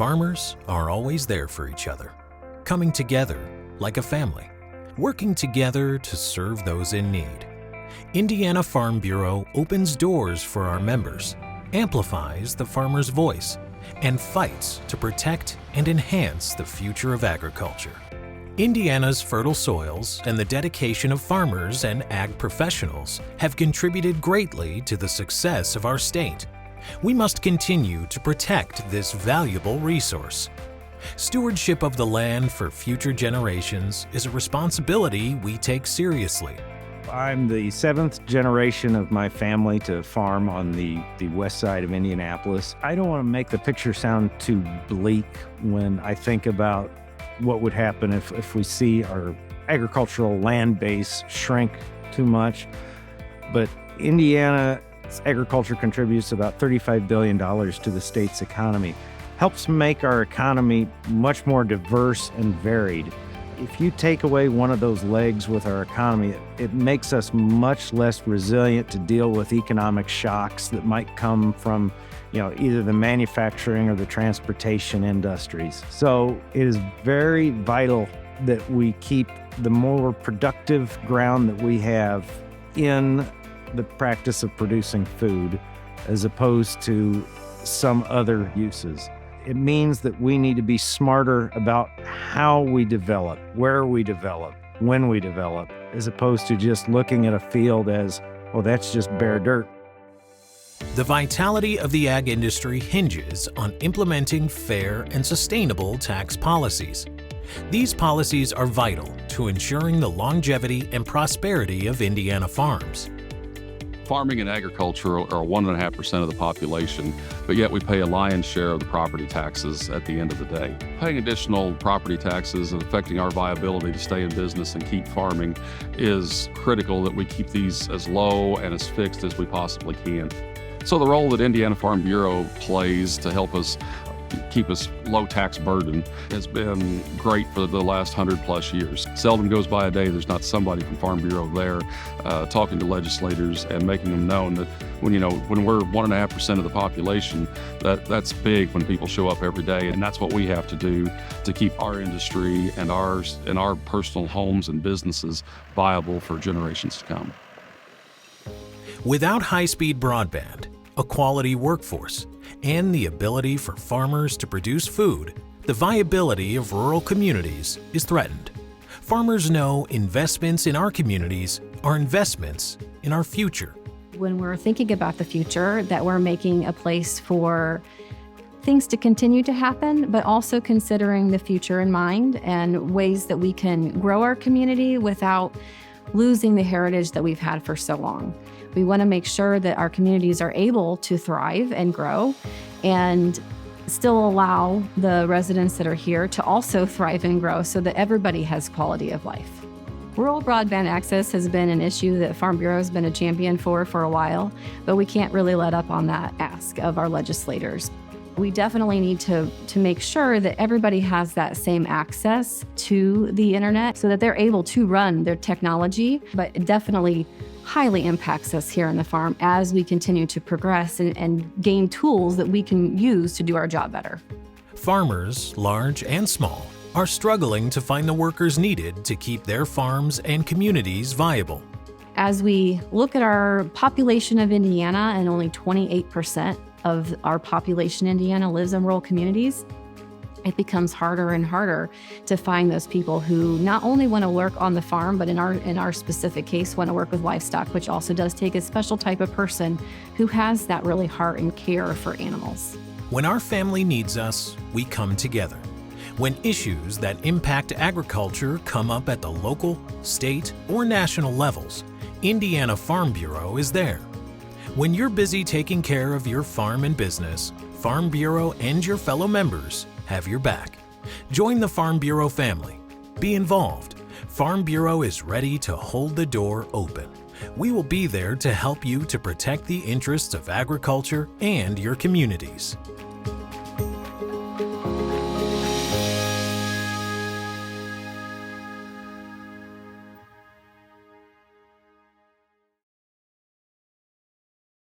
Farmers are always there for each other, coming together like a family, working together to serve those in need. Indiana Farm Bureau opens doors for our members, amplifies the farmer's voice, and fights to protect and enhance the future of agriculture. Indiana's fertile soils and the dedication of farmers and ag professionals have contributed greatly to the success of our state. We must continue to protect this valuable resource. Stewardship of the land for future generations is a responsibility we take seriously. I'm the seventh generation of my family to farm on the west side of Indianapolis. I don't want to make the picture sound too bleak when I think about what would happen if we see our agricultural land base shrink too much. But Indiana's agriculture contributes about $35 billion to the state's economy, helps make our economy much more diverse and varied. If you take away one of those legs with our economy, it makes us much less resilient to deal with economic shocks that might come from, either the manufacturing or the transportation industries. So it is very vital that we keep the more productive ground that we have in the practice of producing food as opposed to some other uses. It means that we need to be smarter about how we develop, where we develop, when we develop, as opposed to just looking at a field as, well, that's just bare dirt. The vitality of the ag industry hinges on implementing fair and sustainable tax policies. These policies are vital to ensuring the longevity and prosperity of Indiana farms. Farming and agriculture are 1.5% of the population, but yet we pay a lion's share of the property taxes at the end of the day. Paying additional property taxes and affecting our viability to stay in business and keep farming is critical that we keep these as low and as fixed as we possibly can. So the role that Indiana Farm Bureau plays to help us keep us low tax burden has been great for the last 100+ years. Seldom goes by a day there's not somebody from Farm Bureau there talking to legislators and making them known that when we're 1.5% of the population, that's big when people show up every day, and that's what we have to do to keep our industry and our personal homes and businesses viable for generations to come. Without high-speed broadband, a quality workforce, and the ability for farmers to produce food, the viability of rural communities is threatened. Farmers know investments in our communities are investments in our future. When we're thinking about the future, that we're making a place for things to continue to happen, but also considering the future in mind and ways that we can grow our community without losing the heritage that we've had for so long. We want to make sure that our communities are able to thrive and grow and still allow the residents that are here to also thrive and grow so that everybody has quality of life. Rural broadband access has been an issue that Farm Bureau has been a champion for a while, but we can't really let up on that ask of our legislators. We definitely need to make sure that everybody has that same access to the internet so that they're able to run their technology, but it definitely highly impacts us here on the farm as we continue to progress and gain tools that we can use to do our job better. Farmers, large and small, are struggling to find the workers needed to keep their farms and communities viable. As we look at our population of Indiana, and only 28% of our population in Indiana lives in rural communities, it becomes harder and harder to find those people who not only want to work on the farm, but in our specific case, want to work with livestock, which also does take a special type of person who has that really heart and care for animals. When our family needs us, we come together. When issues that impact agriculture come up at the local, state, or national levels, Indiana Farm Bureau is there. When you're busy taking care of your farm and business, Farm Bureau and your fellow members have your back. Join the Farm Bureau family. Be involved. Farm Bureau is ready to hold the door open. We will be there to help you to protect the interests of agriculture and your communities.